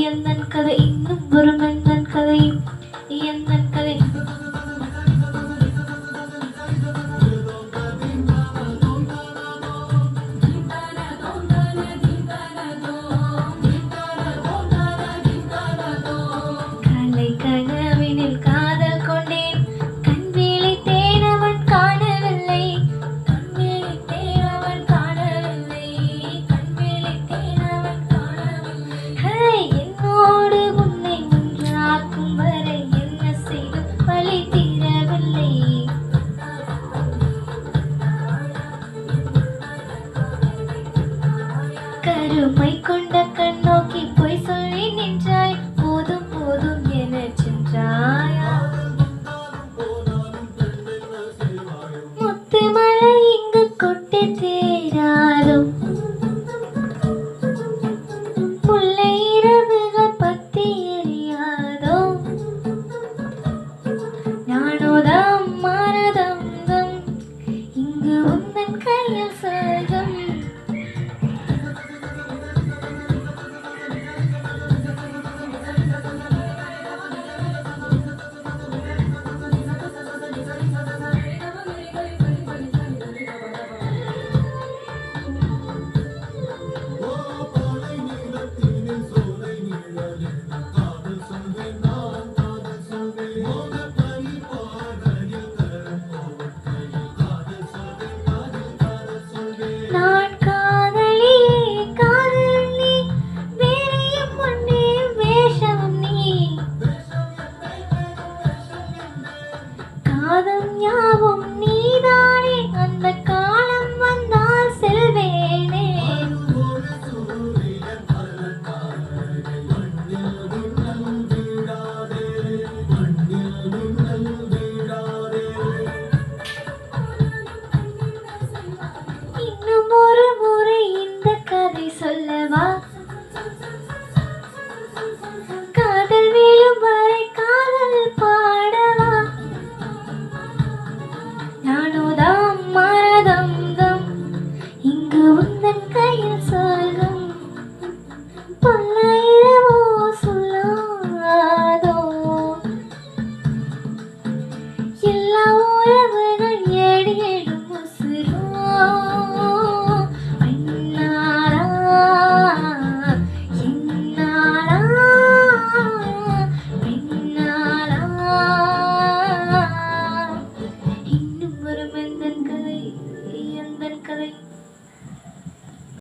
எந்தன் கதை இன்னும் ஒரு மந்தன் கதை எந்தன் கதை கலை கனவினில் காதல் கொண்டேன் கண் விழித்தேன் அவன் காணவில்லை கண் விழித்தேன் அவன் காணவில்லை கண் விழித்தேன் அவன் காணவில்லை என்னோடு உன்னை ஒன்றாக்கும் வரை என்ன செய்தும் வழி தீரவில்லை கருமை கொண்ட கண் நோக்கி பொய் சொல்லி நின்றாய் போதும் போதும் என சென்றாயா முத்து மழை இங்கு கொட்டி தேராதோ முல்லை இரவுகள் பத்தி எரியாதோ ஞானோதம் மானதம் இங்கு உந்தன் கையில் சொர்க்கம் நான் காதலி காதல் நீ வேறையும் ஒன்னே வேஷம் நீ காதம் யாவும் நீதானே அந்த காலம் வந்தால் செல்வேனே இன்னும் ஒரு முறை இந்த கதை சொல்லவா